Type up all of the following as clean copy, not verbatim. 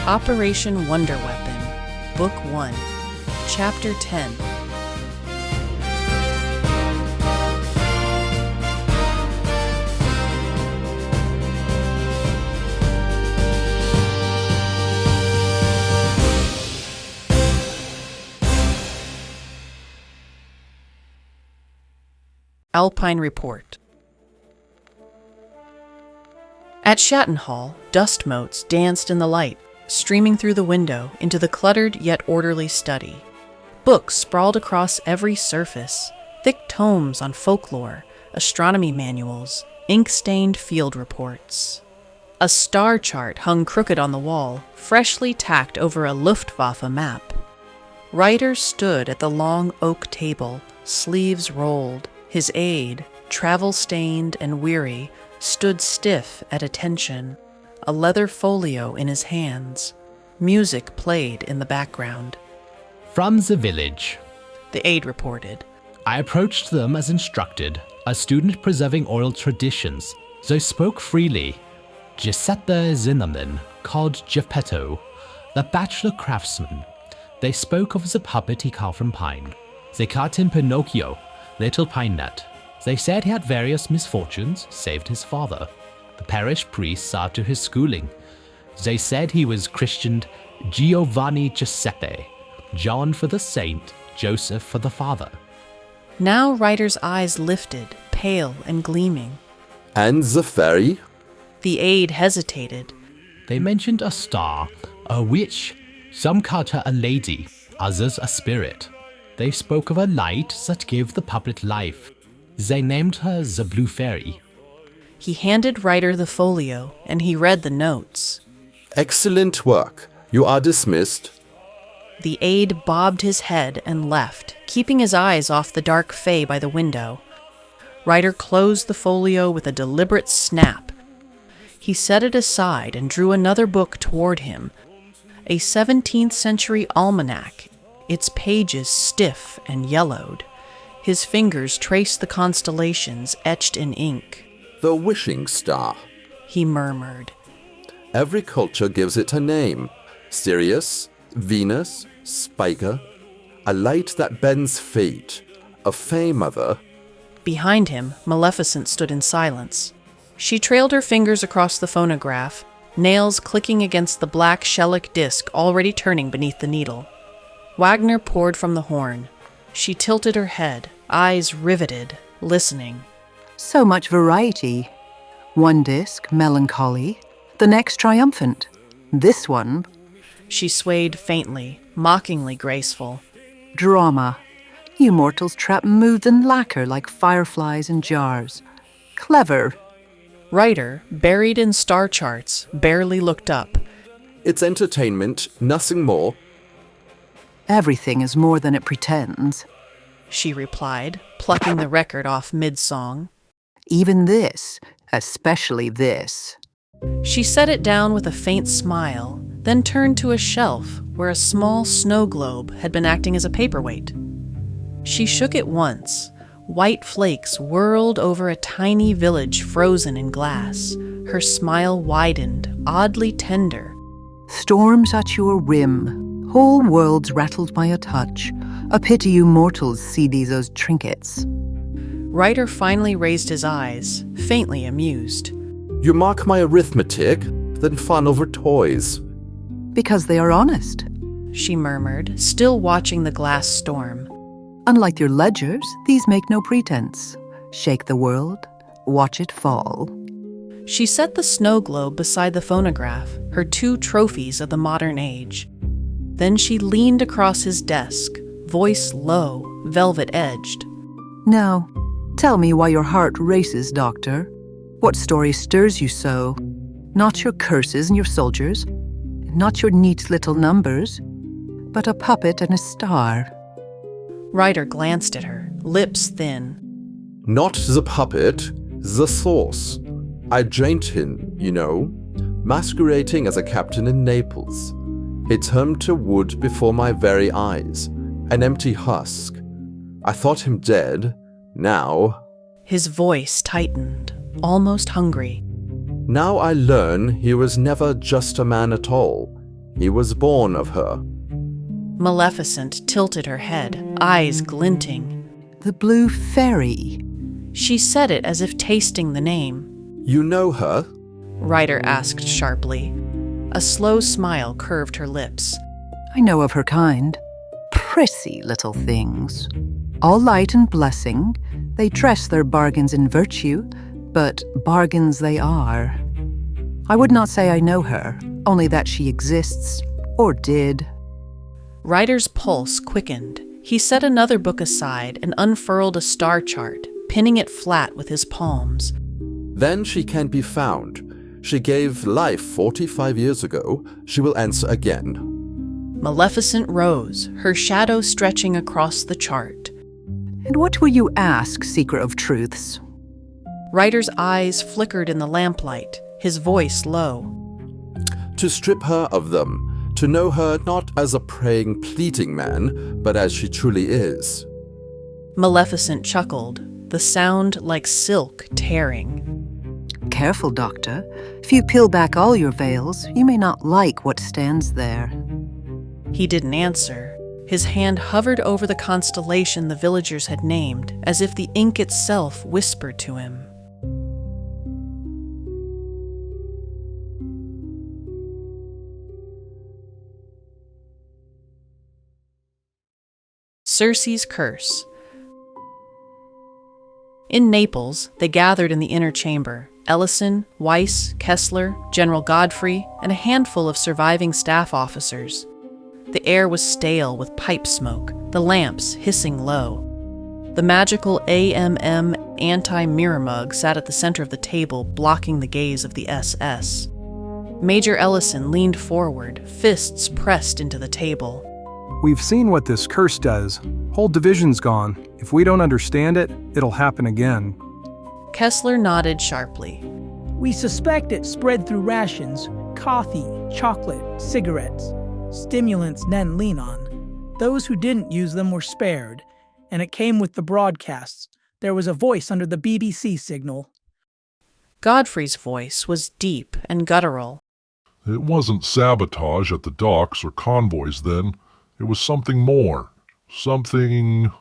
Operation Wonder Weapon, Book 1, Chapter 10. Alpine Report. At Shatton Hall, dust motes danced in the light, streaming through the window into the cluttered yet orderly study. Books sprawled across every surface, thick tomes on folklore, astronomy manuals, ink-stained field reports. A star chart hung crooked on the wall, freshly tacked over a Luftwaffe map. Ryder stood at the long oak table, sleeves rolled. His aide, travel-stained and weary, stood stiff at attention, a leather folio in his hands. Music played in the background. From the village, the aide reported. I approached them as instructed, a student preserving oral traditions. They spoke freely. Giuseppe Zinnerman called Geppetto, the bachelor craftsman. They spoke of the puppet he carved from pine. They called him Pinocchio, Little Pine Nut. They said he had various misfortunes, saved his father. The parish priest saw to his schooling. They said he was christened Giovanni Giuseppe, John for the saint, Joseph for the father. Now Ryder's eyes lifted, pale and gleaming. And the fairy? The aide hesitated. They mentioned a star, a witch. Some called her a lady, others a spirit. They spoke of a light that gave the puppet life. They named her the Blue Fairy. He handed Ryder the folio, and he read the notes. Excellent work. You are dismissed. The aide bobbed his head and left, keeping his eyes off the dark fay by the window. Ryder closed the folio with a deliberate snap. He set it aside and drew another book toward him, a 17th century almanac, its pages stiff and yellowed. His fingers traced the constellations etched in ink. The wishing star, he murmured. Every culture gives it a name. Sirius, Venus, Spica, a light that bends fate, a Fey mother. Behind him, Maleficent stood in silence. She trailed her fingers across the phonograph, nails clicking against the black shellac disc already turning beneath the needle. Wagner poured from the horn. She tilted her head, eyes riveted, listening. So much variety. One disc, melancholy. The next, triumphant. This one... She swayed faintly, mockingly graceful. Drama. You mortals trap moods in lacquer like fireflies in jars. Clever. Ryder, buried in star charts, barely looked up. It's entertainment, nothing more. Everything is more than it pretends, she replied, plucking the record off mid-song. Even this, especially this. She set it down with a faint smile, then turned to a shelf where a small snow globe had been acting as a paperweight. She shook it once. White flakes whirled over a tiny village frozen in glass. Her smile widened, oddly tender. Storms at your whim. Whole worlds rattled by a touch. A pity you mortals see these as trinkets. Ryder finally raised his eyes, faintly amused. You mock my arithmetic, then fawn over toys. Because they are honest, she murmured, still watching the glass storm. Unlike your ledgers, these make no pretense. Shake the world, watch it fall. She set the snow globe beside the phonograph, her two trophies of the modern age. Then she leaned across his desk, voice low, velvet-edged. Now, tell me why your heart races, Doctor. What story stirs you so? Not your curses and your soldiers, not your neat little numbers, but a puppet and a star. Ryder glanced at her, lips thin. Not the puppet, the source. I joined him, you know, masquerading as a captain in Naples. He turned to wood before my very eyes, an empty husk. I thought him dead. Now... His voice tightened, almost hungry. Now I learn he was never just a man at all. He was born of her. Maleficent tilted her head, eyes glinting. The Blue Fairy. She said it as if tasting the name. You know her? Ryder asked sharply. A slow smile curved her lips. I know of her kind. Prissy little things. All light and blessing. They dress their bargains in virtue, but bargains they are. I would not say I know her, only that she exists, or did. Ryder's pulse quickened. He set another book aside and unfurled a star chart, pinning it flat with his palms. Then she can be found. She gave life 45 years ago. She will answer again. Maleficent rose, her shadow stretching across the chart. And what will you ask, seeker of truths? Ryder's eyes flickered in the lamplight, his voice low. To strip her of them, to know her not as a praying, pleading man, but as she truly is. Maleficent chuckled, the sound like silk tearing. Careful, Doctor. If you peel back all your veils, you may not like what stands there. He didn't answer. His hand hovered over the constellation the villagers had named, as if the ink itself whispered to him. Circe's Curse. In Naples, they gathered in the inner chamber. Ellison, Weiss, Kessler, General Godfrey, and a handful of surviving staff officers. The air was stale with pipe smoke, the lamps hissing low. The magical AMM anti-mirror mug sat at the center of the table, blocking the gaze of the SS. Major Ellison leaned forward, fists pressed into the table. We've seen what this curse does. Whole division's gone. If we don't understand it, it'll happen again. Kessler nodded sharply. We suspect it spread through rations, coffee, chocolate, cigarettes, stimulants men lean on. Those who didn't use them were spared, and it came with the broadcasts. There was a voice under the BBC signal. Godfrey's voice was deep and guttural. It wasn't sabotage at the docks or convoys then. It was something more. Something...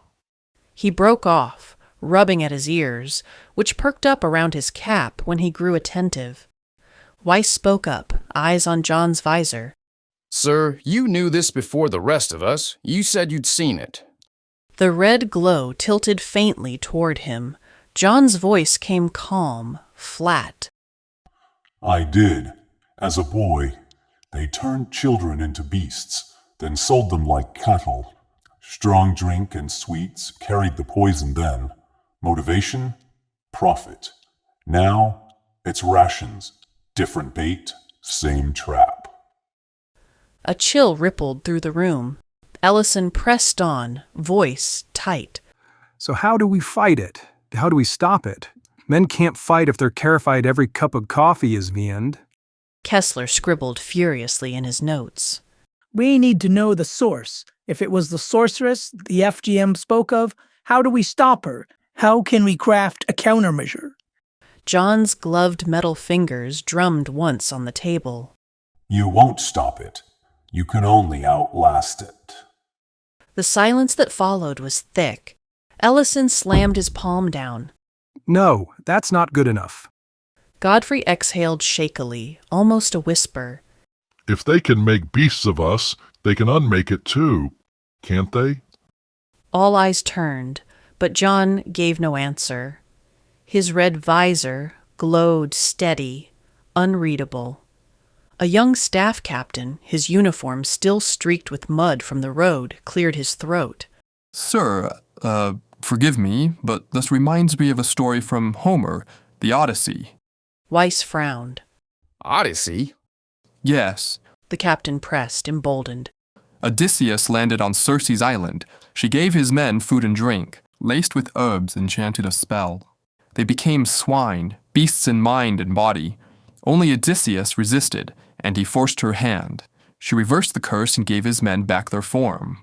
He broke off, rubbing at his ears, which perked up around his cap when he grew attentive. Weiss spoke up, eyes on John's visor. Sir, you knew this before the rest of us. You said you'd seen it. The red glow tilted faintly toward him. John's voice came calm, flat. I did. As a boy, they turned children into beasts, then sold them like cattle. Strong drink and sweets carried the poison then. Motivation? Profit. Now, it's rations. Different bait, same trap. A chill rippled through the room. Ellison pressed on, voice tight. So how do we fight it? How do we stop it? Men can't fight if they're terrified every cup of coffee is the end. Kessler scribbled furiously in his notes. We need to know the source. If it was the sorceress the FGM spoke of, how do we stop her? How can we craft a countermeasure? John's gloved metal fingers drummed once on the table. You won't stop it. You can only outlast it. The silence that followed was thick. Ellison slammed his palm down. No, that's not good enough. Godfrey exhaled shakily, almost a whisper. If they can make beasts of us, they can unmake it too, can't they? All eyes turned, but John gave no answer. His red visor glowed steady, unreadable. A young staff captain, his uniform still streaked with mud from the road, cleared his throat. Sir, forgive me, but this reminds me of a story from Homer, the Odyssey. Weiss frowned. Odyssey? Yes. The captain pressed, emboldened. Odysseus landed on Circe's island. She gave his men food and drink, laced with herbs enchanted a spell. They became swine, beasts in mind and body. Only Odysseus resisted, and he forced her hand. She reversed the curse and gave his men back their form.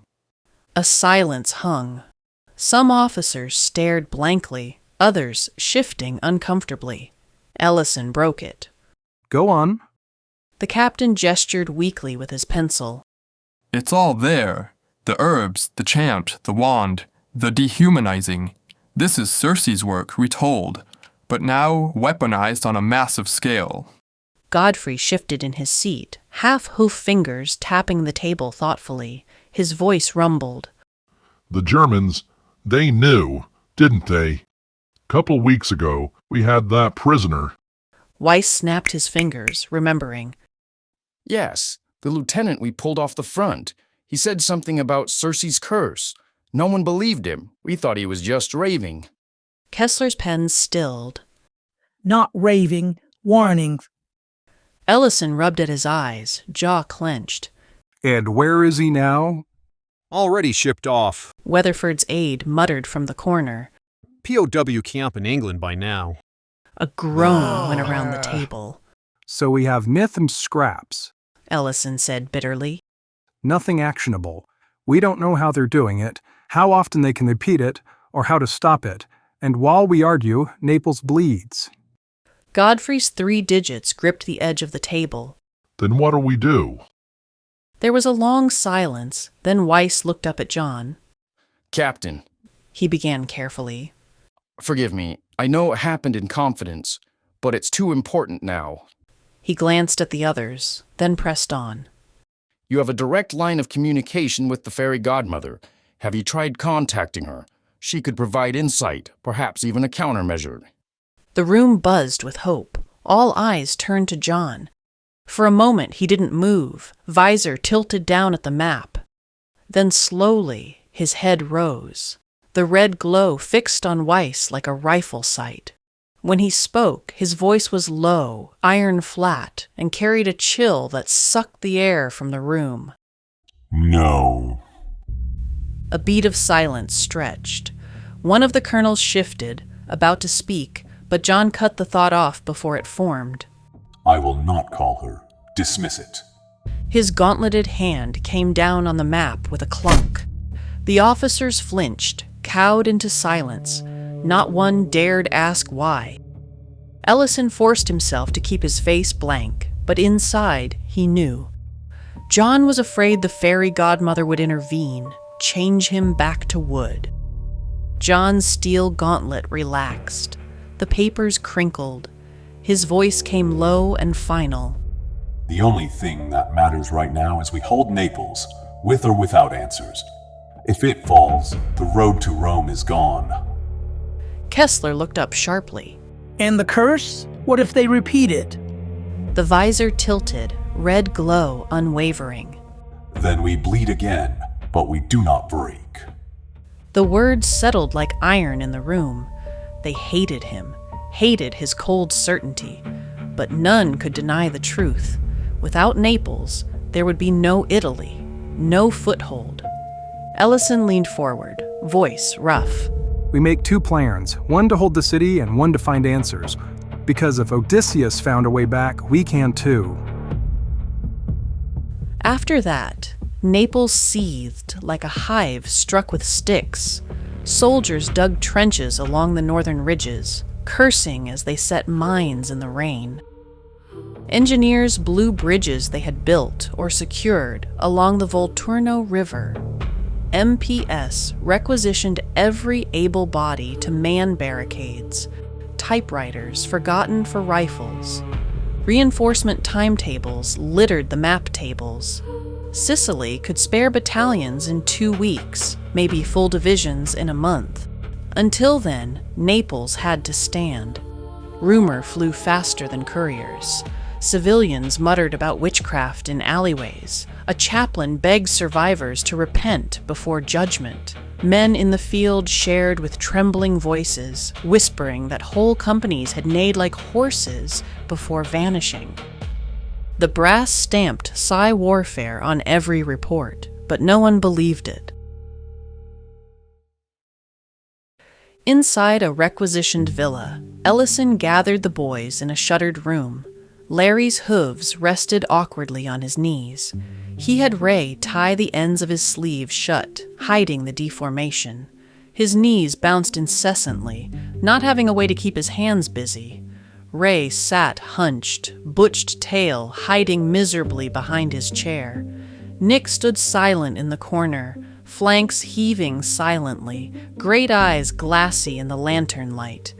A silence hung. Some officers stared blankly, others shifting uncomfortably. Ellison broke it. Go on. The captain gestured weakly with his pencil. It's all there. The herbs, the chant, the wand, the dehumanizing. This is Circe's work retold, but now weaponized on a massive scale. Godfrey shifted in his seat, half-hoof fingers tapping the table thoughtfully. His voice rumbled. The Germans, they knew, didn't they? Couple weeks ago, we had that prisoner. Weiss snapped his fingers, remembering. Yes, the lieutenant we pulled off the front. He said something about Circe's curse. No one believed him. We thought he was just raving. Kessler's pen stilled. Not raving, warning. Ellison rubbed at his eyes, jaw clenched. And where is he now? Already shipped off. Weatherford's aide muttered from the corner. POW camp in England by now. A groan went around the table. So we have myth and scraps. Ellison said bitterly. Nothing actionable. We don't know how they're doing it, how often they can repeat it, or how to stop it. And while we argue, Naples bleeds. Godfrey's 3 digits gripped the edge of the table. Then what do we do? There was a long silence, then Weiss looked up at John. Captain, He began carefully. forgive me. I know it happened in confidence, but it's too important now. He glanced at the others, then pressed on. You have a direct line of communication with the fairy godmother. Have you tried contacting her? She could provide insight, perhaps even a countermeasure. The room buzzed with hope. All eyes turned to John. For a moment he didn't move, visor tilted down at the map. Then slowly his head rose. The red glow fixed on Weiss like a rifle sight. When he spoke, his voice was low, iron flat, and carried a chill that sucked the air from the room. No. A beat of silence stretched. One of the colonels shifted, about to speak, but John cut the thought off before it formed. I will not call her. Dismiss it. His gauntleted hand came down on the map with a clunk. The officers flinched, cowed into silence. Not one dared ask why. Ellison forced himself to keep his face blank, but inside he knew. John was afraid the fairy godmother would intervene, change him back to wood. John's steel gauntlet relaxed. The papers crinkled. His voice came low and final. The only thing that matters right now is we hold Naples, with or without answers. If it falls, the road to Rome is gone. Kessler looked up sharply. And the curse? What if they repeat it? The visor tilted, red glow unwavering. Then we bleed again, but we do not break. The words settled like iron in the room. They hated him, hated his cold certainty, but none could deny the truth. Without Naples, there would be no Italy, no foothold. Ellison leaned forward, voice rough. We make 2 plans, one to hold the city and one to find answers. Because if Odysseus found a way back, we can too. After that, Naples seethed like a hive struck with sticks. Soldiers dug trenches along the northern ridges, cursing as they set mines in the rain. Engineers blew bridges they had built or secured along the Volturno River. MPS requisitioned every able body to man barricades, typewriters forgotten for rifles. Reinforcement timetables littered the map tables. Sicily could spare battalions in 2 weeks, maybe full divisions in a month. Until then, Naples had to stand. Rumor flew faster than couriers. Civilians muttered about witchcraft in alleyways. A chaplain begged survivors to repent before judgment. Men in the field shared with trembling voices, whispering that whole companies had neighed like horses before vanishing. The brass stamped Psy warfare on every report, but no one believed it. Inside a requisitioned villa, Ellison gathered the boys in a shuttered room. Larry's hooves rested awkwardly on his knees. He had Ray tie the ends of his sleeves shut, hiding the deformation. His knees bounced incessantly, not having a way to keep his hands busy. Ray sat hunched, butched tail hiding miserably behind his chair. Nick stood silent in the corner, flanks heaving silently, great eyes glassy in the lantern light.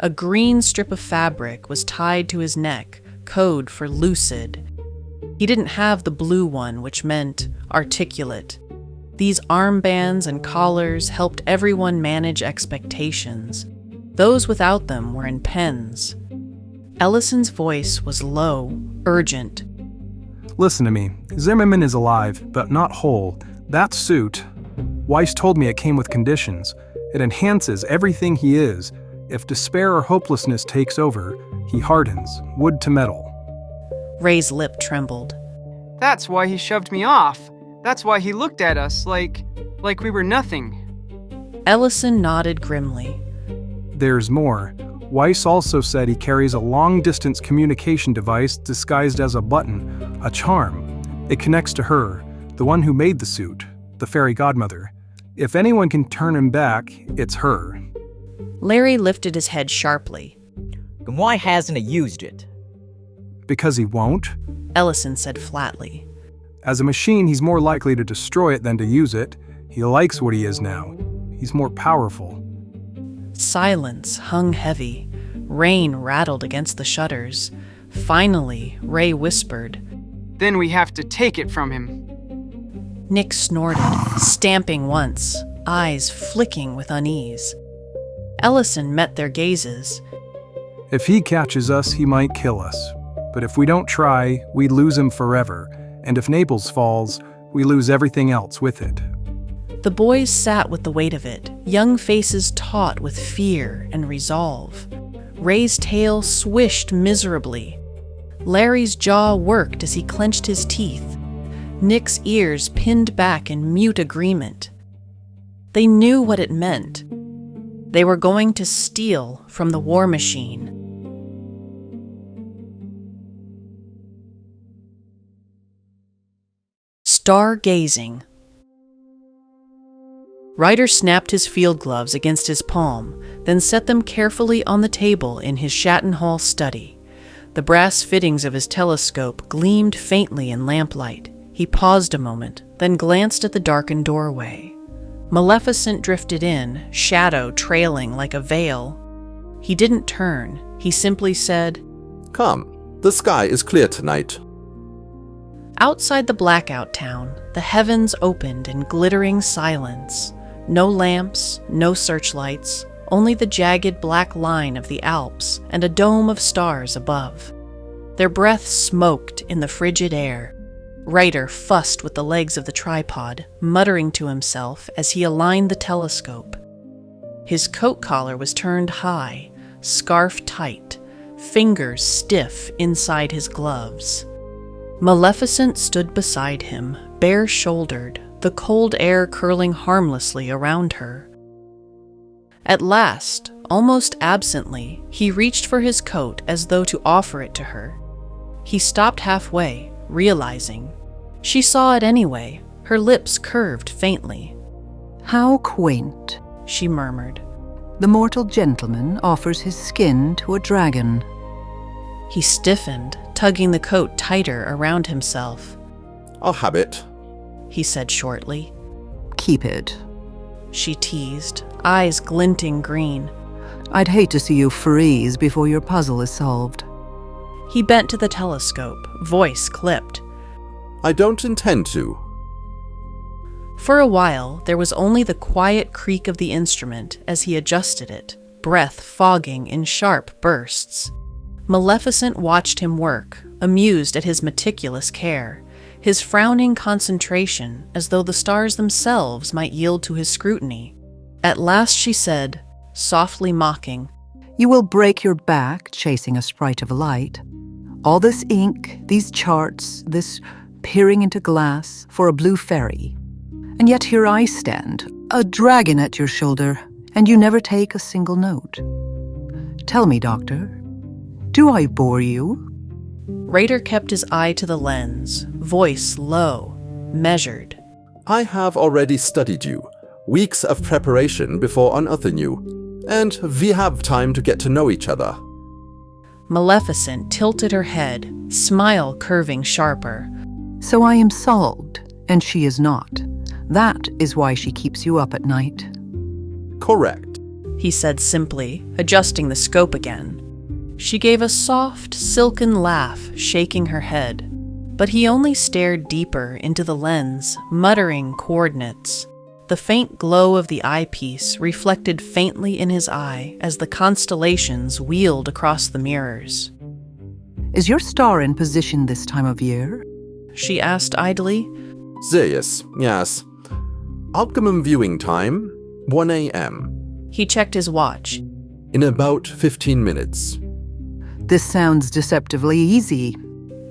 A green strip of fabric was tied to his neck, code for lucid. He didn't have the blue one, which meant articulate. These armbands and collars helped everyone manage expectations. Those without them were in pens. Ellison's voice was low, urgent. Listen to me. Zimmerman is alive, but not whole. That suit, Weiss told me it came with conditions. It enhances everything he is. If despair or hopelessness takes over, he hardens, wood to metal. Ray's lip trembled. That's why he shoved me off. That's why he looked at us like we were nothing. Ellison nodded grimly. There's more. Weiss also said he carries a long-distance communication device disguised as a button, a charm. It connects to her, the one who made the suit, the fairy godmother. If anyone can turn him back, it's her. Larry lifted his head sharply. Then why hasn't he used it? Because he won't. Ellison said flatly. As a machine, he's more likely to destroy it than to use it. He likes what he is now. He's more powerful. Silence hung heavy. Rain rattled against the shutters. Finally, Ray whispered. Then we have to take it from him. Nick snorted, stamping once, eyes flicking with unease. Ellison met their gazes. If he catches us, he might kill us. But if we don't try, we lose him forever. And if Naples falls, we lose everything else with it. The boys sat with the weight of it, young faces taut with fear and resolve. Ray's tail swished miserably. Larry's jaw worked as he clenched his teeth. Nick's ears pinned back in mute agreement. They knew what it meant. They were going to steal from the war machine. Stargazing. Ryder snapped his field gloves against his palm, then set them carefully on the table in his Shatton Hall study. The brass fittings of his telescope gleamed faintly in lamplight. He paused a moment, then glanced at the darkened doorway. Maleficent drifted in, shadow trailing like a veil. He didn't turn. He simply said, Come, the sky is clear tonight. Outside the blackout town, the heavens opened in glittering silence. No lamps, no searchlights, only the jagged black line of the Alps and a dome of stars above. Their breath smoked in the frigid air. Ryder fussed with the legs of the tripod, muttering to himself as he aligned the telescope. His coat collar was turned high, scarf tight, fingers stiff inside his gloves. Maleficent stood beside him, bare-shouldered, the cold air curling harmlessly around her. At last, almost absently, he reached for his coat as though to offer it to her. He stopped halfway, realizing. She saw it anyway, her lips curved faintly. How quaint, she murmured. The mortal gentleman offers his skin to a dragon. He stiffened, tugging the coat tighter around himself. I'll have it, he said shortly. Keep it, she teased, eyes glinting green. I'd hate to see you freeze before your puzzle is solved. He bent to the telescope, voice clipped. I don't intend to. For a while, there was only the quiet creak of the instrument as he adjusted it, breath fogging in sharp bursts. Maleficent watched him work, amused at his meticulous care, his frowning concentration as though the stars themselves might yield to his scrutiny. At last she said, softly mocking, You will break your back chasing a sprite of light. All this ink, these charts, this peering into glass for a blue fairy. And yet here I stand, a dragon at your shoulder, and you never take a single note. Tell me, Doctor, do I bore you? Ryder kept his eye to the lens, voice low, measured. I have already studied you. Weeks of preparation before unearthing you. And we have time to get to know each other. Maleficent tilted her head, smile curving sharper. So I am solved, and she is not. That is why she keeps you up at night. Correct. He said simply, adjusting the scope again. She gave a soft, silken laugh, shaking her head. But he only stared deeper into the lens, muttering coordinates. The faint glow of the eyepiece reflected faintly in his eye as the constellations wheeled across the mirrors. Is your star in position this time of year? She asked idly. Serious, yes. Optimum viewing time, 1 a.m. He checked his watch. In about 15 minutes. This sounds deceptively easy.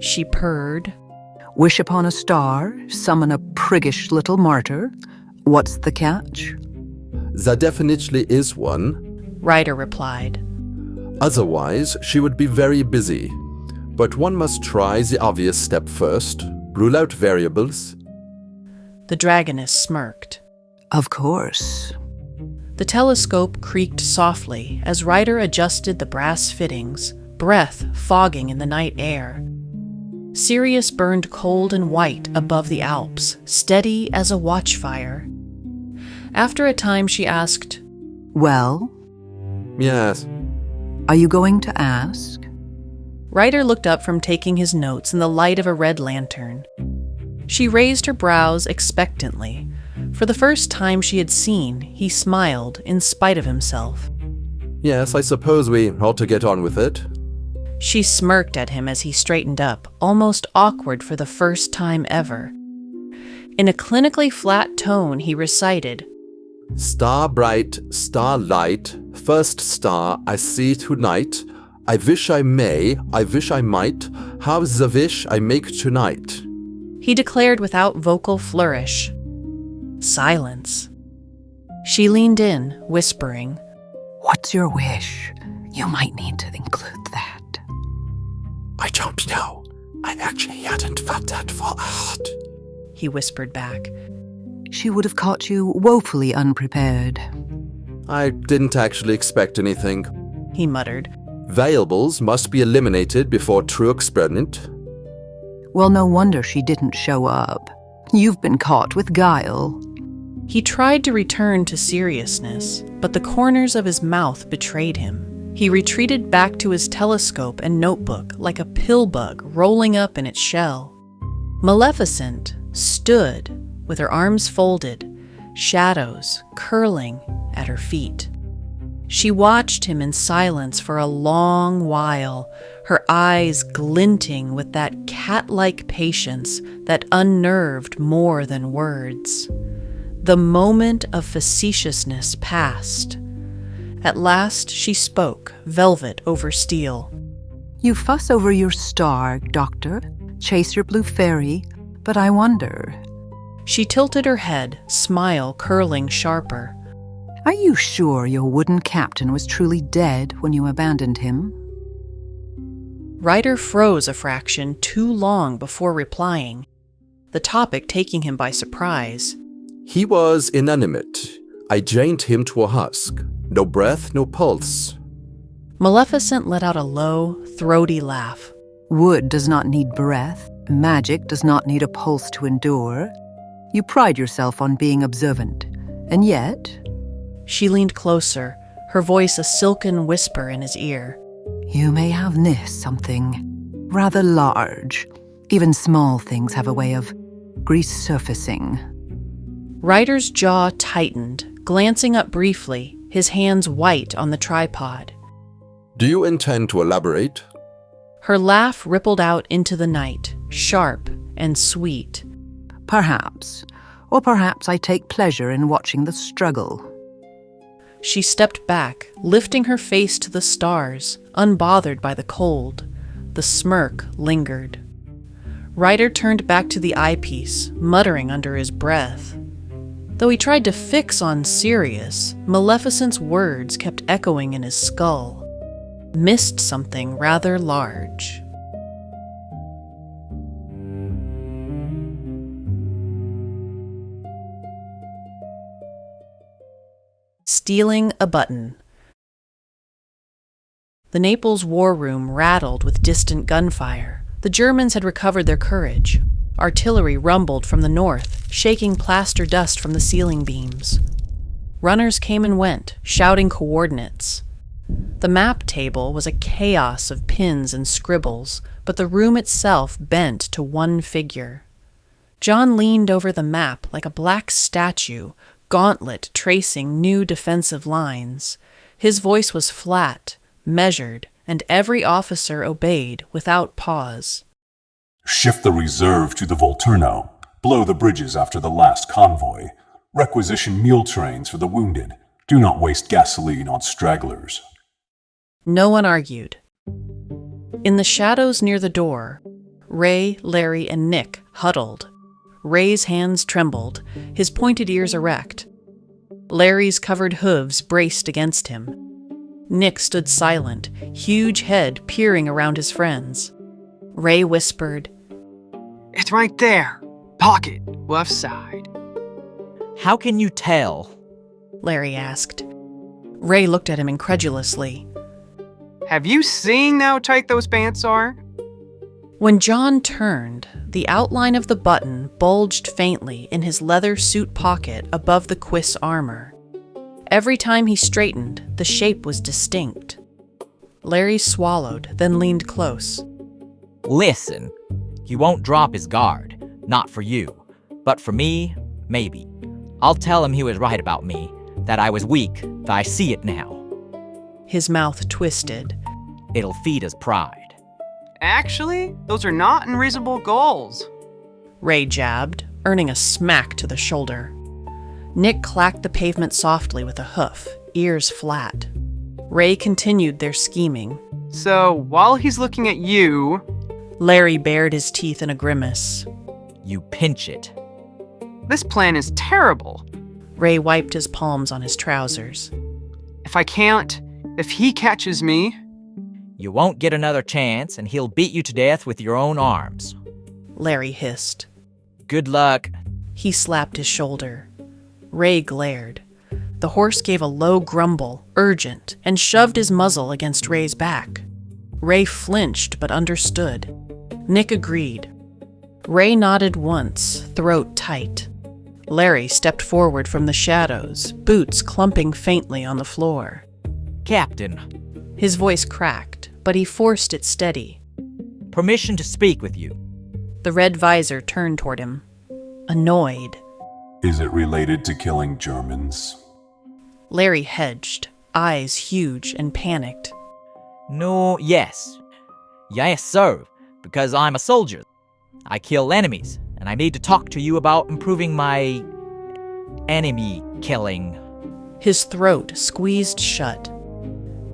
She purred. Wish upon a star, summon a priggish little martyr. What's the catch? There definitely is one. Ryder replied. Otherwise, she would be very busy. But one must try the obvious step first, rule out variables. The dragoness smirked. Of course. The telescope creaked softly as Ryder adjusted the brass fittings, breath fogging in the night air. Sirius burned cold and white above the Alps, steady as a watchfire. After a time, she asked, Well? Yes. Are you going to ask? Ryder looked up from taking his notes in the light of a red lantern. She raised her brows expectantly. For the first time she had seen, he smiled in spite of himself. Yes, I suppose we ought to get on with it. She smirked at him as he straightened up, almost awkward for the first time ever. In a clinically flat tone, he recited, Star bright, star light, first star I see tonight. I wish I may, I wish I might, have the wish I make tonight. He declared without vocal flourish. Silence. She leaned in, whispering, What's your wish? You might need to include that. I don't know. I actually hadn't thought that far out. He whispered back. She would have caught you woefully unprepared. I didn't actually expect anything. He muttered. Variables must be eliminated before true experiment. Well, no wonder she didn't show up. You've been caught with guile. He tried to return to seriousness, but the corners of his mouth betrayed him. He retreated back to his telescope and notebook like a pill bug rolling up in its shell. Maleficent stood with her arms folded, shadows curling at her feet. She watched him in silence for a long while, her eyes glinting with that cat-like patience that unnerved more than words. The moment of facetiousness passed. At last she spoke, velvet over steel. You fuss over your star, Doctor, chase your blue fairy, but I wonder. She tilted her head, smile curling sharper. Are you sure your wooden captain was truly dead when you abandoned him? Ryder froze a fraction too long before replying, the topic taking him by surprise. He was inanimate. I chained him to a husk. No breath, no pulse. Maleficent let out a low, throaty laugh. Wood does not need breath. Magic does not need a pulse to endure. You pride yourself on being observant, and yet... She leaned closer, her voice a silken whisper in his ear. You may have missed something rather large. Even small things have a way of resurfacing. Ryder's jaw tightened, glancing up briefly, his hands white on the tripod. Do you intend to elaborate? Her laugh rippled out into the night, sharp and sweet. Perhaps. Or perhaps I take pleasure in watching the struggle. She stepped back, lifting her face to the stars, unbothered by the cold. The smirk lingered. Ryder turned back to the eyepiece, muttering under his breath. Though he tried to fix on Sirius, Maleficent's words kept echoing in his skull. Missed something rather large. Stealing a button. The Naples war room rattled with distant gunfire. The Germans had recovered their courage. Artillery rumbled from the north, shaking plaster dust from the ceiling beams. Runners came and went, shouting coordinates. The map table was a chaos of pins and scribbles, but the room itself bent to one figure. John leaned over the map like a black statue, gauntlet tracing new defensive lines. His voice was flat, measured, and every officer obeyed without pause. Shift the reserve to the Volturno. Blow the bridges after the last convoy. Requisition mule trains for the wounded. Do not waste gasoline on stragglers. No one argued. In the shadows near the door, Ray, Larry, and Nick huddled. Ray's hands trembled, his pointed ears erect. Larry's covered hooves braced against him. Nick stood silent, huge head peering around his friends. Ray whispered, It's right there. Pocket, left side. How can you tell? Larry asked. Ray looked at him incredulously. Have you seen how tight those pants are? When John turned, the outline of the button bulged faintly in his leather suit pocket above the cuirass armor. Every time he straightened, the shape was distinct. Larry swallowed, then leaned close. Listen, he won't drop his guard. Not for you. But for me, maybe. I'll tell him he was right about me, that I was weak, that I see it now. His mouth twisted. It'll feed his pride. Actually, those are not unreasonable goals. Ray jabbed, earning a smack to the shoulder. Nick clacked the pavement softly with a hoof, ears flat. Ray continued their scheming. So, while he's looking at you... Larry bared his teeth in a grimace. You pinch it. This plan is terrible. Ray wiped his palms on his trousers. If he catches me... You won't get another chance, and he'll beat you to death with your own arms. Larry hissed. Good luck. He slapped his shoulder. Ray glared. The horse gave a low grumble, urgent, and shoved his muzzle against Ray's back. Ray flinched but understood. Nick agreed. Ray nodded once, throat tight. Larry stepped forward from the shadows, boots clumping faintly on the floor. Captain. His voice cracked, but he forced it steady. Permission to speak with you. The red visor turned toward him, annoyed. Is it related to killing Germans? Larry hedged, eyes huge and panicked. No, yes. Yes, sir, because I'm a soldier. I kill enemies, and I need to talk to you about improving my enemy killing. His throat squeezed shut.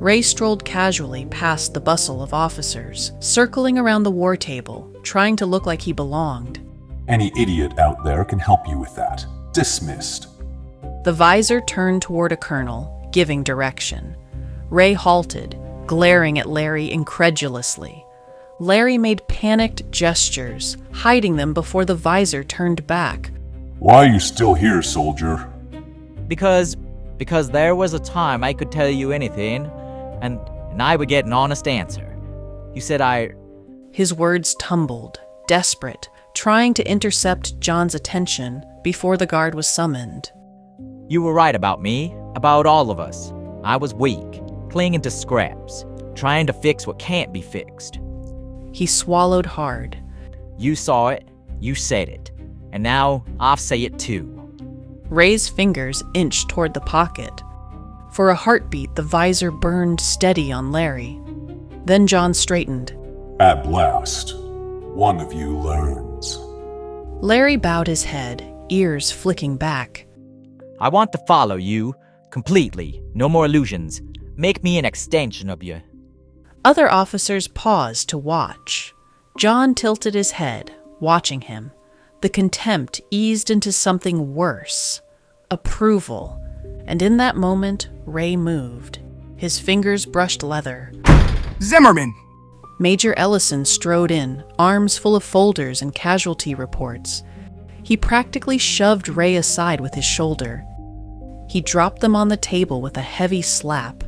Ray strolled casually past the bustle of officers, circling around the war table, trying to look like he belonged. Any idiot out there can help you with that. Dismissed. The visor turned toward a colonel, giving direction. Ray halted, glaring at Larry incredulously. Larry made panicked gestures, hiding them before the visor turned back. Why are you still here, soldier? Because there was a time I could tell you anything, and I would get an honest answer. You said His words tumbled, desperate, trying to intercept John's attention before the guard was summoned. You were right about me, about all of us. I was weak, clinging to scraps, trying to fix what can't be fixed. He swallowed hard. You saw it, you said it, and now I'll say it too. Ray's fingers inched toward the pocket. For a heartbeat, the visor burned steady on Larry. Then John straightened. At last, one of you learns. Larry bowed his head, ears flicking back. I want to follow you, completely, no more illusions. Make me an extension of you. Other officers paused to watch. John tilted his head, watching him. The contempt eased into something worse. Approval. And in that moment, Ray moved. His fingers brushed leather. Zimmerman! Major Ellison strode in, arms full of folders and casualty reports. He practically shoved Ray aside with his shoulder. He dropped them on the table with a heavy slap,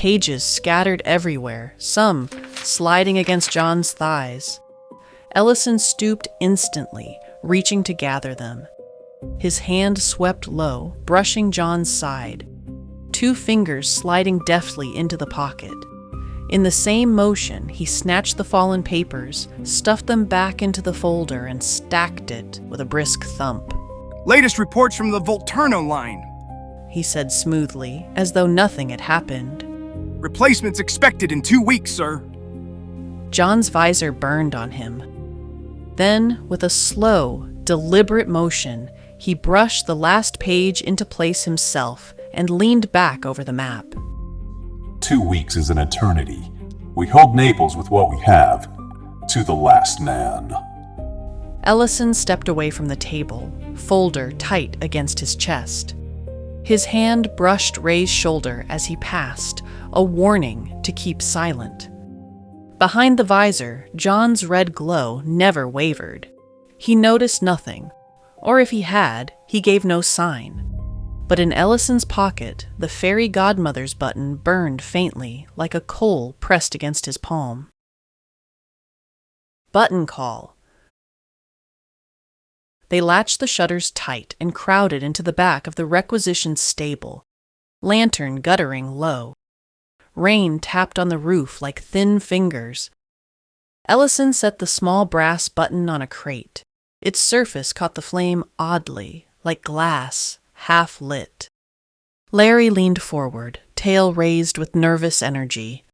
pages scattered everywhere, some sliding against John's thighs. Ellison stooped instantly, reaching to gather them. His hand swept low, brushing John's side, 2 fingers sliding deftly into the pocket. In the same motion, he snatched the fallen papers, stuffed them back into the folder, and stacked it with a brisk thump. Latest reports from the Volturno line, he said smoothly, as though nothing had happened. Replacements expected in 2 weeks, sir. John's visor burned on him. Then, with a slow, deliberate motion, he brushed the last page into place himself and leaned back over the map. 2 weeks is an eternity. We hold Naples with what we have, to the last man. Ellison stepped away from the table, folder tight against his chest. His hand brushed Ray's shoulder as he passed, a warning to keep silent. Behind the visor, John's red glow never wavered. He noticed nothing, or if he had, he gave no sign. But in Ellison's pocket, the fairy godmother's button burned faintly, like a coal pressed against his palm. Button call. They latched the shutters tight and crowded into the back of the requisitioned stable, lantern guttering low. Rain tapped on the roof like thin fingers. Ellison set the small brass button on a crate. Its surface caught the flame oddly, like glass, half lit. Larry leaned forward, tail raised with nervous energy.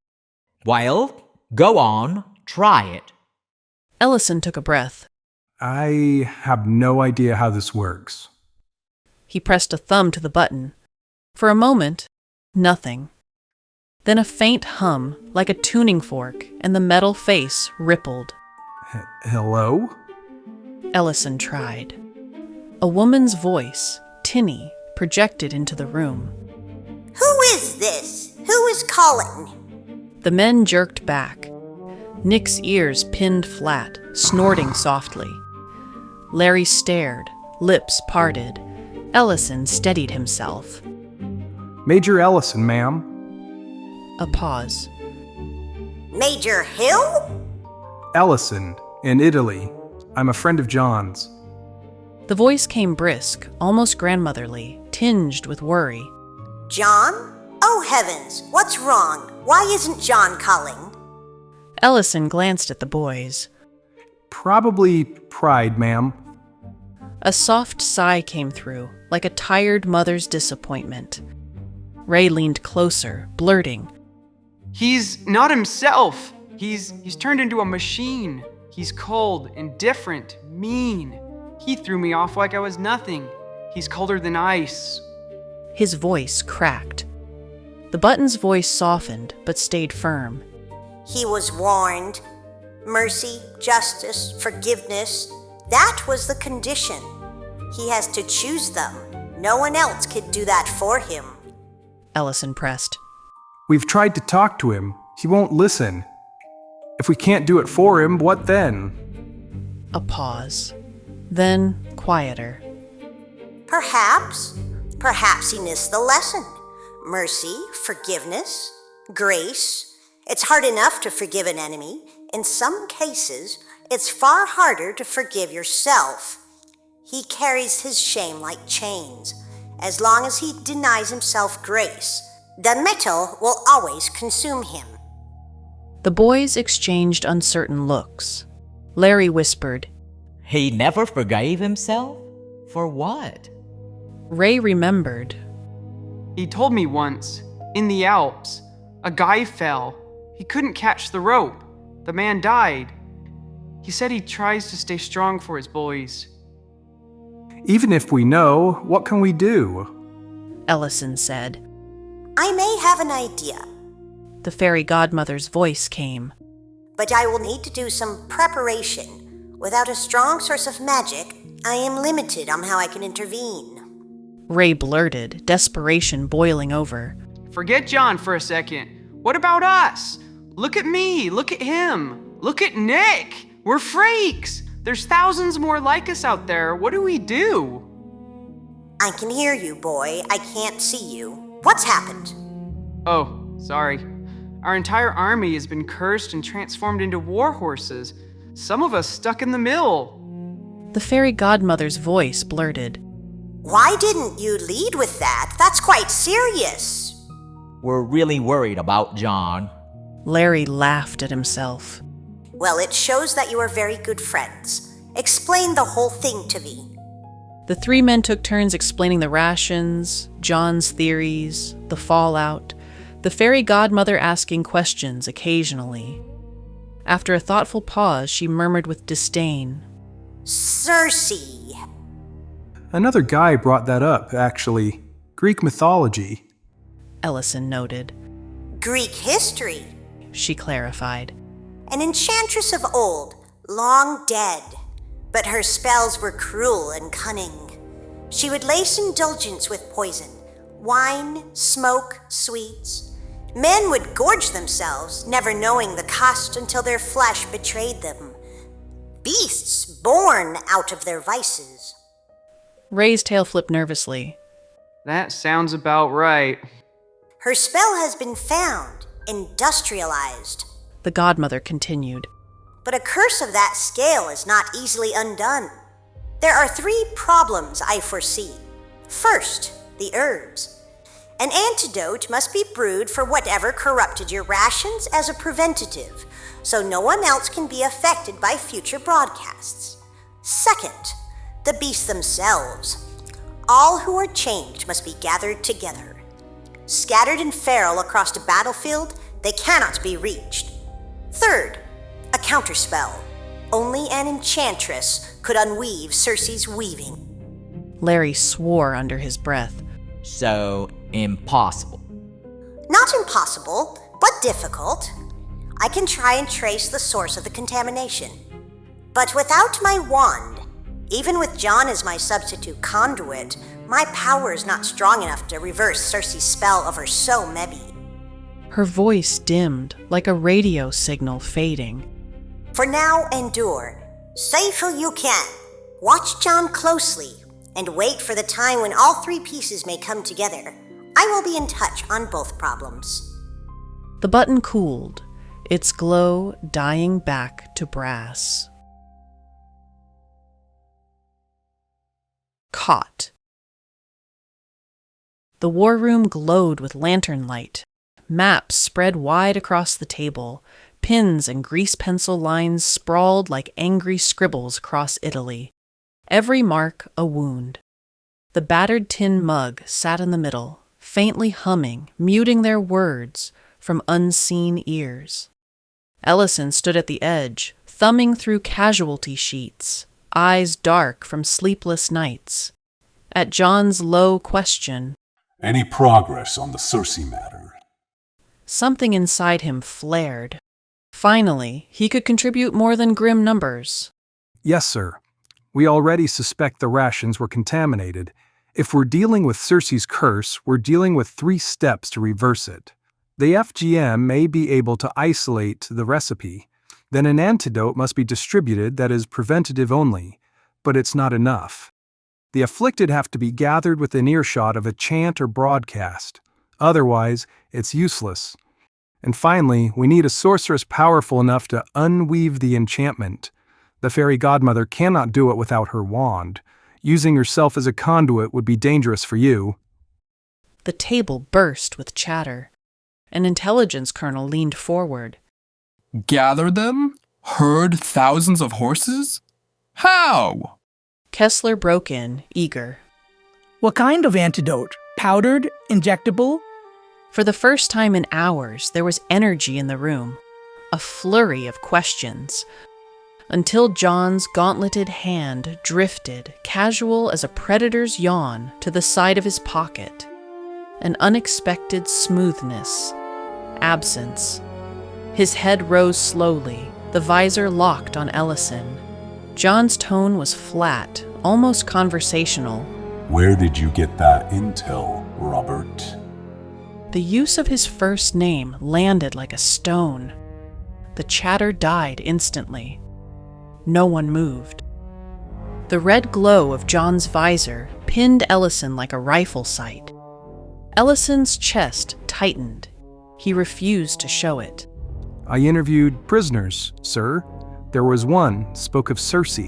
Well, go on, try it. Ellison took a breath. I have no idea how this works. He pressed a thumb to the button. For a moment, nothing. Then a faint hum, like a tuning fork, and the metal face rippled. Hello? Ellison tried. A woman's voice, tinny, projected into the room. Who is this? Who is calling? The men jerked back. Nick's ears pinned flat, snorting softly. Larry stared, lips parted. Ellison steadied himself. Major Ellison, ma'am. A pause. Major Hill? Ellison, in Italy. I'm a friend of John's. The voice came brisk, almost grandmotherly, tinged with worry. John? Oh heavens, what's wrong? Why isn't John calling? Ellison glanced at the boys. Probably pride, ma'am. A soft sigh came through, like a tired mother's disappointment. Ray leaned closer, blurting. He's not himself. He's turned into a machine. He's cold, indifferent, mean. He threw me off like I was nothing. He's colder than ice. His voice cracked. The button's voice softened, but stayed firm. He was warned. Mercy, justice, forgiveness, that was the condition. He has to choose them. No one else could do that for him. Ellison pressed. We've tried to talk to him. He won't listen. If we can't do it for him, what then? A pause. Then quieter. Perhaps he missed the lesson. Mercy, forgiveness, grace. It's hard enough to forgive an enemy. In some cases, it's far harder to forgive yourself. He carries his shame like chains. As long as he denies himself grace, the metal will always consume him. The boys exchanged uncertain looks. Larry whispered, He never forgave himself? For what? Ray remembered. He told me once, in the Alps, a guy fell. He couldn't catch the rope. The man died. He said he tries to stay strong for his boys. Even if we know, what can we do? Ellison said. I may have an idea. The fairy godmother's voice came. But I will need to do some preparation. Without a strong source of magic, I am limited on how I can intervene. Ray blurted, desperation boiling over. Forget John for a second. What about us? Look at me. Look at him. Look at Nick. We're freaks. There's thousands more like us out there. What do we do? I can hear you, boy. I can't see you. What's happened? Oh, Sorry. Our entire army has been cursed and transformed into war horses. Some of us stuck in the mill. The fairy godmother's voice blurted. Why didn't you lead with that? That's quite serious. We're really worried about John. Larry laughed at himself. Well, it shows that you are very good friends. Explain the whole thing to me. The three men took turns explaining the rations, John's theories, the fallout, the fairy godmother asking questions occasionally. After a thoughtful pause, she murmured with disdain, Circe. Another guy brought that up, actually. Greek mythology. Ellison noted. Greek history. She clarified. An enchantress of old, long dead. But her spells were cruel and cunning. She would lace indulgence with poison, wine, smoke, sweets. Men would gorge themselves, never knowing the cost until their flesh betrayed them. Beasts born out of their vices. Ray's tail flipped nervously. That sounds about right. Her spell has been found, industrialized. The godmother continued. But a curse of that scale is not easily undone. There are 3 problems I foresee. First, the herbs. An antidote must be brewed for whatever corrupted your rations as a preventative, so no one else can be affected by future broadcasts. Second, the beasts themselves. All who are changed must be gathered together. Scattered and feral across a battlefield, they cannot be reached. Third, a counterspell. Only an enchantress could unweave Circe's weaving. Larry swore under his breath. So, impossible. Not impossible, but difficult. I can try and trace the source of the contamination. But without my wand, even with John as my substitute conduit, my power is not strong enough to reverse Circe's spell of her so maybe. Her voice dimmed, like a radio signal fading. For now, endure. Say till you can. Watch John closely, and wait for the time when all 3 pieces may come together. I will be in touch on both problems. The button cooled, its glow dying back to brass. Caught. The war room glowed with lantern light. Maps spread wide across the table. Pins and grease pencil lines sprawled like angry scribbles across Italy. Every mark a wound. The battered tin mug sat in the middle, faintly humming, muting their words from unseen ears. Ellison stood at the edge, thumbing through casualty sheets, eyes dark from sleepless nights. At John's low question, Any progress on the Circe matter? Something inside him flared. Finally, he could contribute more than grim numbers. Yes, sir. We already suspect the rations were contaminated. If we're dealing with Circe's curse, we're dealing with 3 steps to reverse it. The FGM may be able to isolate the recipe. Then an antidote must be distributed that is preventative only, but it's not enough. The afflicted have to be gathered within earshot of a chant or broadcast. Otherwise, it's useless. And finally, we need a sorceress powerful enough to unweave the enchantment. The fairy godmother cannot do it without her wand. Using herself as a conduit would be dangerous for you. The table burst with chatter. An intelligence colonel leaned forward. Gather them? Herd thousands of horses? How? Kessler broke in, eager. What kind of antidote? Powdered? Injectable? For the first time in hours, there was energy in the room. A flurry of questions. Until John's gauntleted hand drifted, casual as a predator's yawn, to the side of his pocket. An unexpected smoothness. Absence. His head rose slowly, the visor locked on Ellison. John's tone was flat, almost conversational. Where did you get that intel, Robert? The use of his first name landed like a stone. The chatter died instantly. No one moved. The red glow of John's visor pinned Ellison like a rifle sight. Ellison's chest tightened. He refused to show it. I interviewed prisoners, sir. There was one spoke of Circe.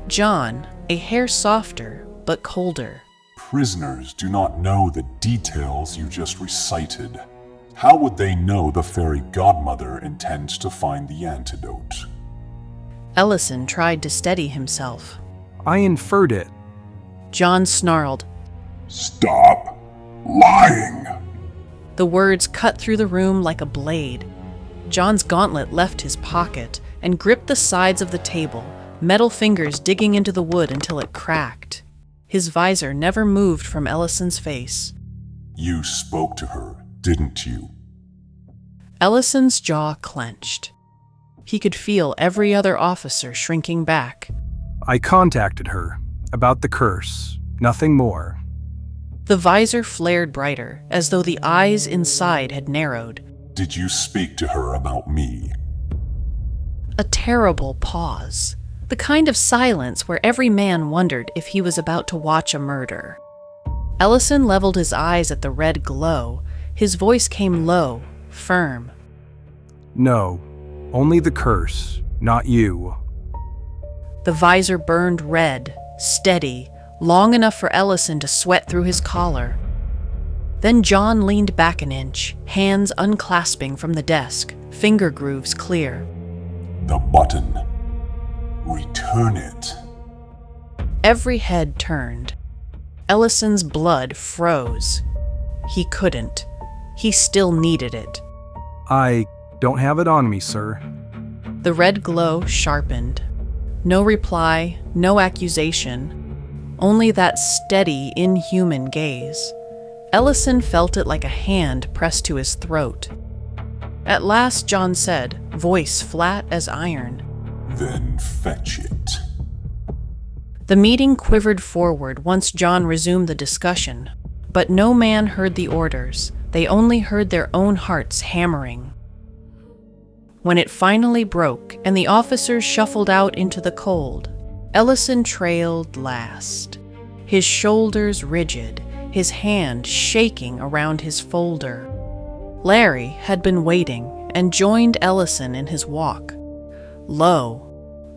John, a hair softer but colder. Prisoners do not know the details you just recited. How would they know the fairy godmother intends to find the antidote? Ellison tried to steady himself. I inferred it. John snarled. Stop lying! The words cut through the room like a blade. John's gauntlet left his pocket and gripped the sides of the table, metal fingers digging into the wood until it cracked. His visor never moved from Ellison's face. You spoke to her, didn't you? Ellison's jaw clenched. He could feel every other officer shrinking back. I contacted her about the curse, nothing more. The visor flared brighter, as though the eyes inside had narrowed. Did you speak to her about me? A terrible pause. The kind of silence where every man wondered if he was about to watch a murder. Ellison leveled his eyes at the red glow. His voice came low, firm. No, only the curse, not you. The visor burned red, steady, long enough for Ellison to sweat through his collar. Then John leaned back an inch, hands unclasping from the desk, finger grooves clear. The button. Return it. Every head turned. Ellison's blood froze. He couldn't. He still needed it. I don't have it on me, sir. The red glow sharpened. No reply, no accusation. Only that steady, inhuman gaze. Ellison felt it like a hand pressed to his throat. At last, John said, voice flat as iron. Then fetch it. The meeting quivered forward once John resumed the discussion, but no man heard the orders. They only heard their own hearts hammering. When it finally broke and the officers shuffled out into the cold, Ellison trailed last, his shoulders rigid, his hand shaking around his folder. Larry had been waiting and joined Ellison in his walk. Low,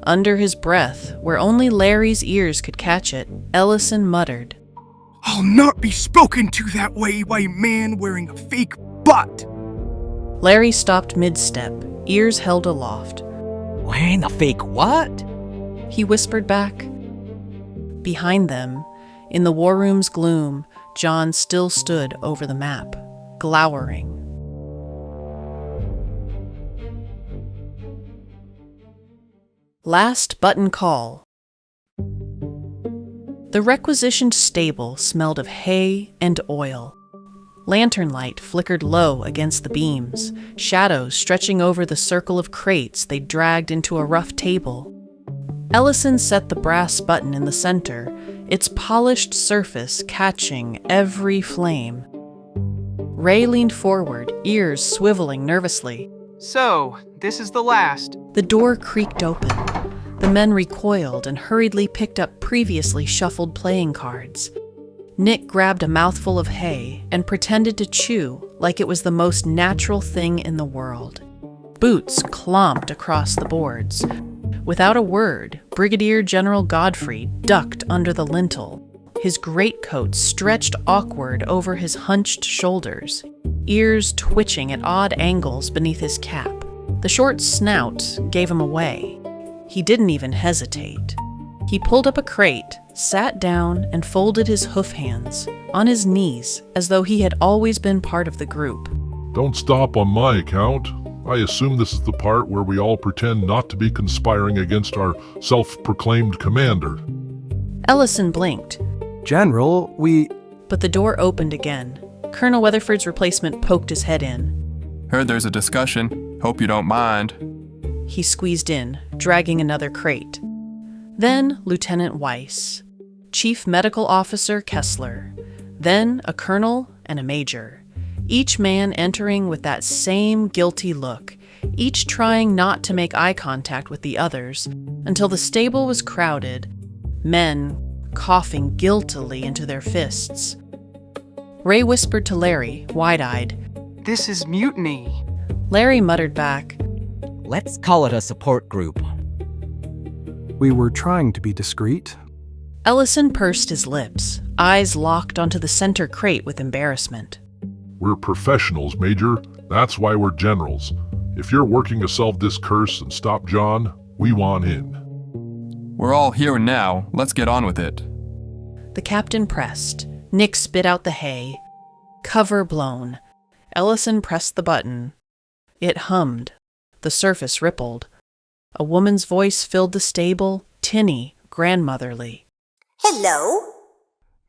under his breath, where only Larry's ears could catch it, Ellison muttered, I'll not be spoken to that way by a man wearing a fake butt. Larry stopped mid-step, ears held aloft. Wearing a fake what? He whispered back. Behind them, in the war room's gloom, John still stood over the map, glowering. Last button call. The requisitioned stable smelled of hay and oil. Lantern light flickered low against the beams, shadows stretching over the circle of crates they dragged into a rough table. Ellison set the brass button in the center, its polished surface catching every flame. Ray leaned forward, ears swiveling nervously. So, this is the last. The door creaked open. The men recoiled and hurriedly picked up previously shuffled playing cards. Nick grabbed a mouthful of hay and pretended to chew like it was the most natural thing in the world. Boots clomped across the boards. Without a word, Brigadier General Godfrey ducked under the lintel, his greatcoat stretched awkward over his hunched shoulders, ears twitching at odd angles beneath his cap. The short snout gave him away. He didn't even hesitate. He pulled up a crate, sat down, and folded his hoof hands on his knees as though he had always been part of the group. Don't stop on my account. I assume this is the part where we all pretend not to be conspiring against our self-proclaimed commander. Ellison blinked. General, But the door opened again. Colonel Weatherford's replacement poked his head in. Heard there's a discussion. Hope you don't mind. He squeezed in, dragging another crate. Then Lieutenant Weiss, Chief Medical Officer Kessler, then a colonel and a major, each man entering with that same guilty look, each trying not to make eye contact with the others, until the stable was crowded, men coughing guiltily into their fists. Ray whispered to Larry, wide-eyed, This is mutiny. Larry muttered back. Let's call it a support group. We were trying to be discreet. Ellison pursed his lips, eyes locked onto the center crate with embarrassment. We're professionals, Major. That's why we're generals. If you're working to solve this curse and stop John, we want in. We're all here now. Let's get on with it. The captain pressed. Nick spit out the hay. Cover blown. Ellison pressed the button. It hummed. The surface rippled. A woman's voice filled the stable, tinny, grandmotherly. Hello?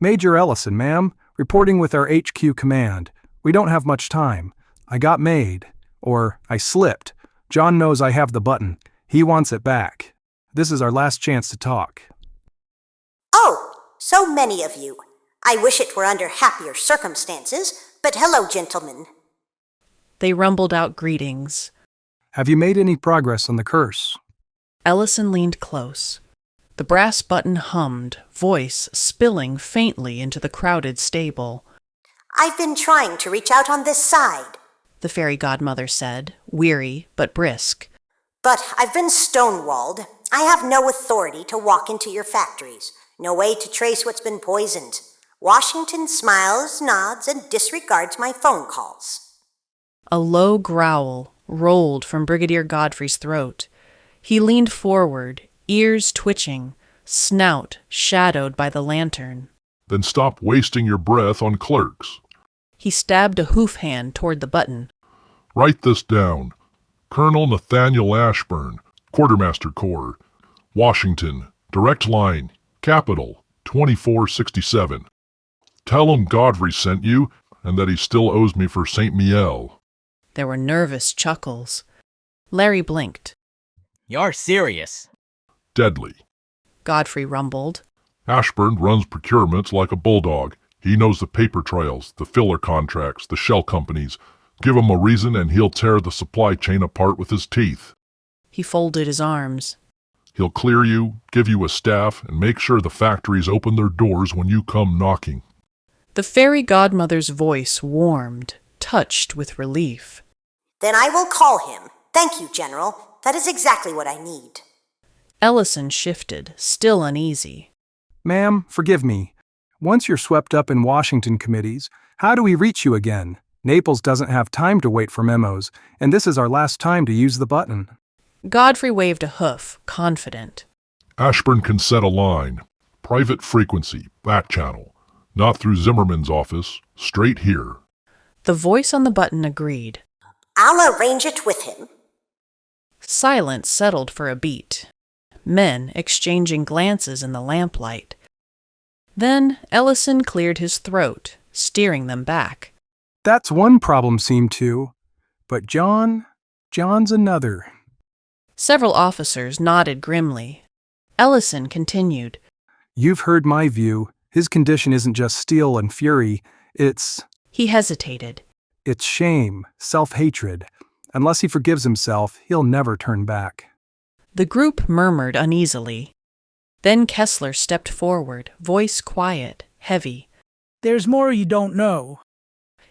Major Ellison, ma'am, reporting with our HQ command. We don't have much time. I got made. Or I slipped. John knows I have the button. He wants it back. This is our last chance to talk. Oh, so many of you. I wish it were under happier circumstances, but hello, gentlemen. They rumbled out greetings. Have you made any progress on the curse? Ellison leaned close. The brass button hummed, voice spilling faintly into the crowded stable. I've been trying to reach out on this side, the fairy godmother said, weary but brisk. but I've been stonewalled. I have no authority to walk into your factories, no way to trace what's been poisoned. Washington smiles, nods, and disregards my phone calls. A low growl rolled from Brigadier Godfrey's throat. He leaned forward, ears twitching, snout shadowed by the lantern. Then stop wasting your breath on clerks. He stabbed a hoof hand toward the button. Write this down. Colonel Nathaniel Ashburn, Quartermaster Corps, Washington, direct line, Capital, 2467. Tell him Godfrey sent you and that he still owes me for St. Miel. There were nervous chuckles. Larry blinked. You're serious. Deadly. Godfrey rumbled. Ashburn runs procurements like a bulldog. He knows the paper trails, the filler contracts, the shell companies. Give him a reason and he'll tear the supply chain apart with his teeth. He folded his arms. He'll clear you, give you a staff, and make sure the factories open their doors when you come knocking. The fairy godmother's voice warmed, touched with relief. Then I will call him. Thank you, General. That is exactly what I need. Ellison shifted, still uneasy. Ma'am, forgive me. Once you're swept up in Washington committees, how do we reach you again? Naples doesn't have time to wait for memos, and this is our last time to use the button. Godfrey waved a hoof, confident. Ashburn can set a line. Private frequency, back channel. Not through Zimmerman's office, straight here. The voice on the button agreed. I'll arrange it with him. Silence settled for a beat. Men exchanging glances in the lamplight. Then Ellison cleared his throat, steering them back. That's one problem seemed to, but John's another. Several officers nodded grimly. Ellison continued. You've heard my view. His condition isn't just steel and fury, it's He hesitated. It's shame, self-hatred. Unless he forgives himself, he'll never turn back. The group murmured uneasily. Then Kessler stepped forward, voice quiet, heavy. There's more you don't know.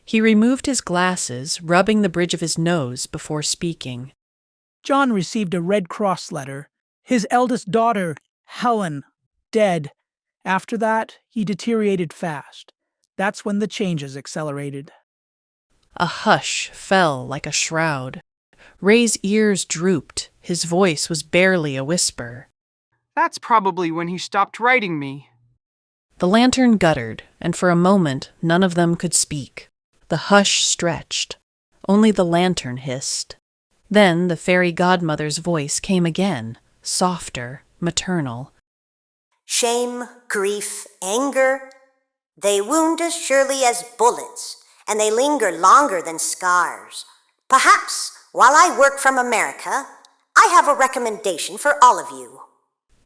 He removed his glasses, rubbing the bridge of his nose before speaking. John received a Red Cross letter. His eldest daughter, Helen, dead. After that, he deteriorated fast. That's when the changes accelerated. A hush fell like a shroud. Ray's ears drooped. His voice was barely a whisper. That's probably when he stopped writing me. The lantern guttered, and for a moment none of them could speak. The hush stretched. Only the lantern hissed. Then the fairy godmother's voice came again, softer, maternal. Shame, grief, anger, they wound as surely as bullets, and they linger longer than scars. Perhaps, while I work from America, I have a recommendation for all of you.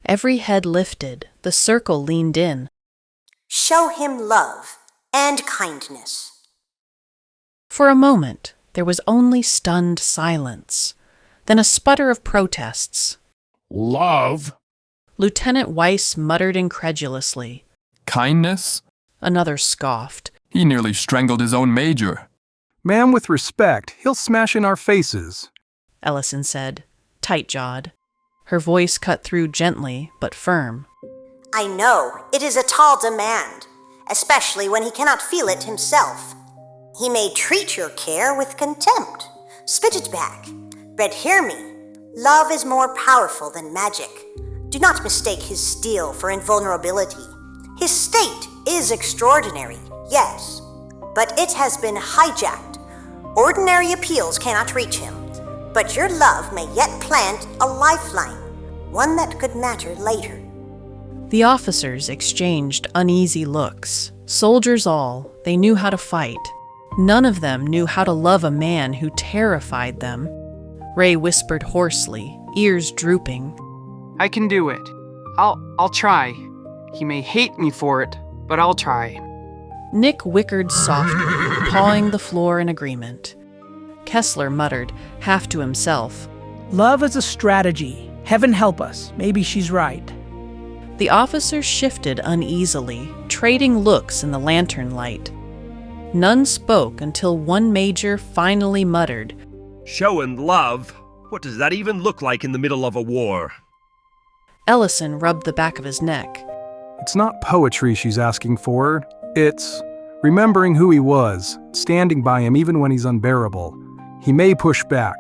Every head lifted, the circle leaned in. Show him love and kindness. For a moment, there was only stunned silence. Then a sputter of protests. Love? Lieutenant Weiss muttered incredulously. Kindness? Another scoffed. He nearly strangled his own major. Man with respect, he'll smash in our faces. Ellison said, tight-jawed. Her voice cut through gently but firm. I know it is a tall demand, especially when he cannot feel it himself. He may treat your care with contempt, spit it back. But hear me, love is more powerful than magic. Do not mistake his steel for invulnerability. His state is extraordinary, yes, but it has been hijacked. Ordinary appeals cannot reach him, but your love may yet plant a lifeline, one that could matter later. The officers exchanged uneasy looks. Soldiers all, they knew how to fight. None of them knew how to love a man who terrified them. Ray whispered hoarsely, ears drooping. I can do it. I'll try. He may hate me for it, but I'll try. Nick wickered softly, pawing the floor in agreement. Kessler muttered, half to himself, Love is a strategy. Heaven help us. Maybe she's right. The officers shifted uneasily, trading looks in the lantern light. None spoke until one major finally muttered, Showing love? What does that even look like in the middle of a war? Ellison rubbed the back of his neck. It's not poetry she's asking for. It's remembering who he was, standing by him even when he's unbearable. He may push back,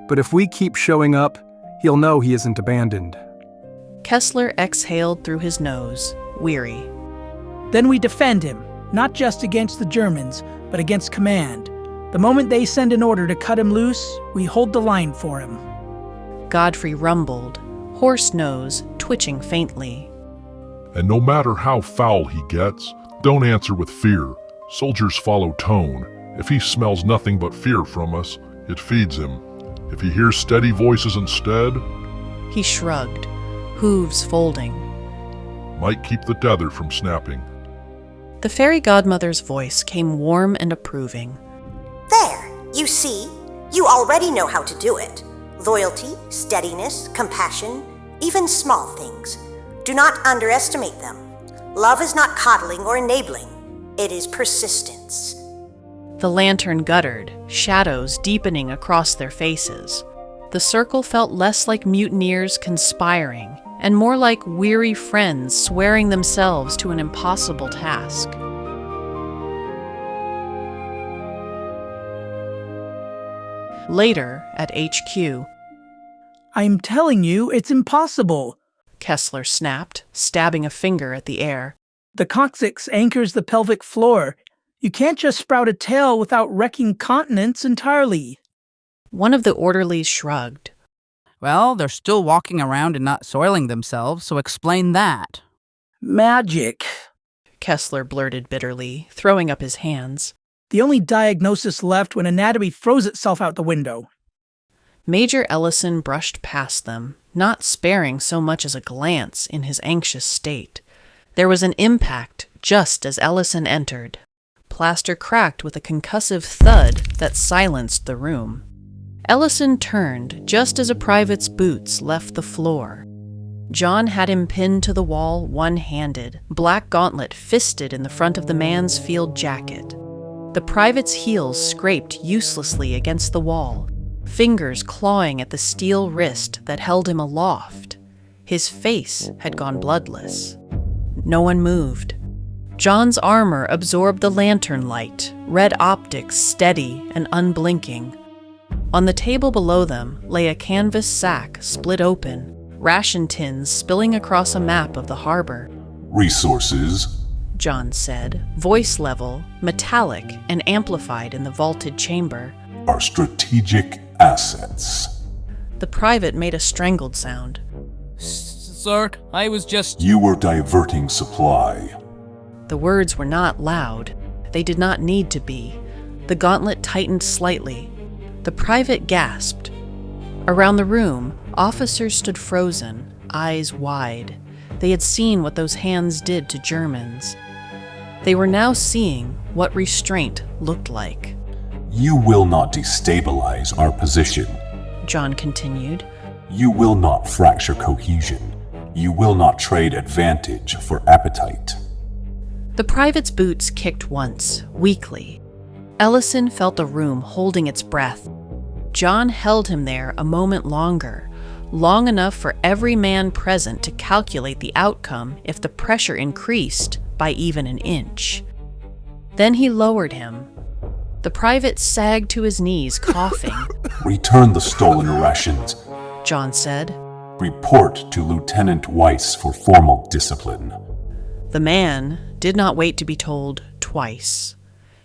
but if we keep showing up, he'll know he isn't abandoned. Kessler exhaled through his nose, weary. Then we defend him, not just against the Germans, but against command. The moment they send an order to cut him loose, we hold the line for him. Godfrey rumbled, hoarse nose twitching faintly. And no matter how foul he gets, don't answer with fear. Soldiers follow tone. If he smells nothing but fear from us, it feeds him. If he hears steady voices instead, he shrugged, hooves folding. Might keep the tether from snapping. The fairy godmother's voice came warm and approving. There, you see, you already know how to do it. Loyalty, steadiness, compassion, even small things. Do not underestimate them. Love is not coddling or enabling. It is persistence. The lantern guttered, shadows deepening across their faces. The circle felt less like mutineers conspiring, and more like weary friends swearing themselves to an impossible task. Later, at HQ, I'm telling you, it's impossible, Kessler snapped, stabbing a finger at the air. The coccyx anchors the pelvic floor. You can't just sprout a tail without wrecking continents entirely. One of the orderlies shrugged. Well, they're still walking around and not soiling themselves, so explain that. Magic, Kessler blurted bitterly, throwing up his hands. The only diagnosis left when anatomy throws itself out the window. Major Ellison brushed past them, not sparing so much as a glance in his anxious state. There was an impact just as Ellison entered. Plaster cracked with a concussive thud that silenced the room. Ellison turned just as a private's boots left the floor. John had him pinned to the wall one-handed, black gauntlet fisted in the front of the man's field jacket. The private's heels scraped uselessly against the wall, fingers clawing at the steel wrist that held him aloft. His face had gone bloodless. No one moved. John's armor absorbed the lantern light, red optics steady and unblinking. On the table below them lay a canvas sack split open, ration tins spilling across a map of the harbor. Resources, John said, voice level, metallic, and amplified in the vaulted chamber. are strategic assets. The private made a strangled sound. Sir, I was just... You were diverting supply. The words were not loud. They did not need to be. The gauntlet tightened slightly. The private gasped. Around the room, officers stood frozen, eyes wide. They had seen what those hands did to Germans. They were now seeing what restraint looked like. You will not destabilize our position. John continued. You will not fracture cohesion. You will not trade advantage for appetite. The private's boots kicked once, weakly. Ellison felt the room holding its breath. John held him there a moment longer, long enough for every man present to calculate the outcome if the pressure increased by even an inch. Then he lowered him. The private sagged to his knees, coughing. Return the stolen rations. John said. Report to Lieutenant Weiss for formal discipline. The man did not wait to be told twice.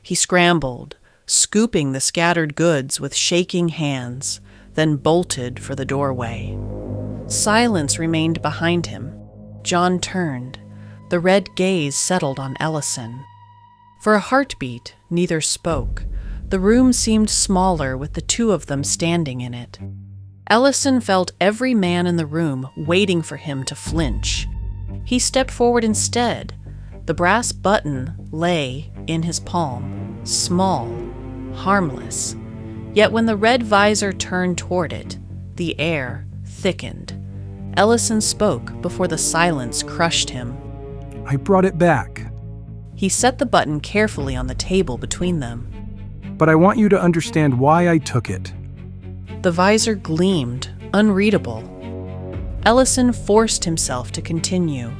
He scrambled, scooping the scattered goods with shaking hands, then bolted for the doorway. Silence remained behind him. John turned. The red gaze settled on Ellison. For a heartbeat, neither spoke. The room seemed smaller with the two of them standing in it. Ellison felt every man in the room waiting for him to flinch. He stepped forward instead. The brass button lay in his palm, small, harmless. Yet when the red visor turned toward it, the air thickened. Ellison spoke before the silence crushed him. I brought it back. He set the button carefully on the table between them. But I want you to understand why I took it. The visor gleamed, unreadable. Ellison forced himself to continue.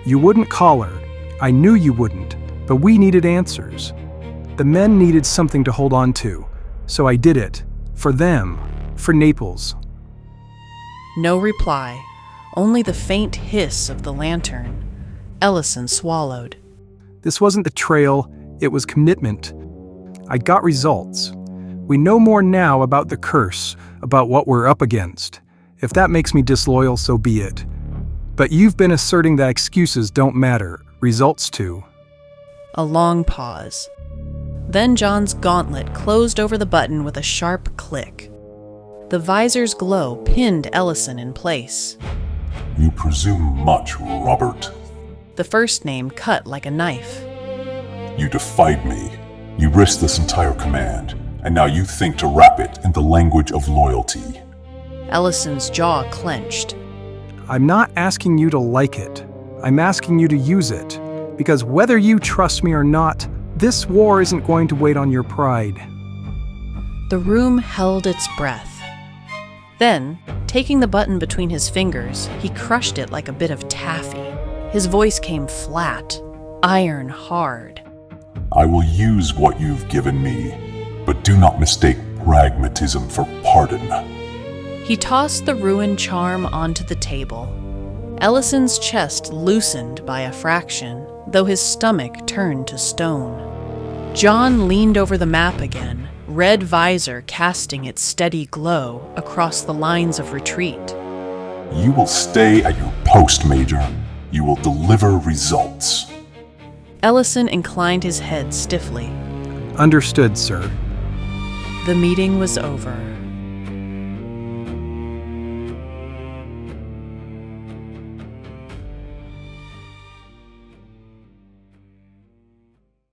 You wouldn't call her. I knew you wouldn't, but we needed answers. The men needed something to hold on to, so I did it. For them. For Naples. No reply, only the faint hiss of the lantern. Ellison swallowed. This wasn't betrayal, it was commitment. I got results. We know more now about the curse, about what we're up against. If that makes me disloyal, so be it. But you've been asserting that excuses don't matter, results do. A long pause. Then John's gauntlet closed over the button with a sharp click. The visor's glow pinned Ellison in place. You presume much, Robert. The first name cut like a knife. You defied me. You risked this entire command, and now you think to wrap it in the language of loyalty. Ellison's jaw clenched. I'm not asking you to like it. I'm asking you to use it. Because whether you trust me or not, this war isn't going to wait on your pride. The room held its breath. Then, taking the button between his fingers, he crushed it like a bit of taffy. His voice came flat, iron hard. I will use what you've given me, but do not mistake pragmatism for pardon. He tossed the ruined charm onto the table. Ellison's chest loosened by a fraction, though his stomach turned to stone. John leaned over the map again, red visor casting its steady glow across the lines of retreat. You will stay at your post, Major. You will deliver results. Ellison inclined his head stiffly. Understood, sir. The meeting was over.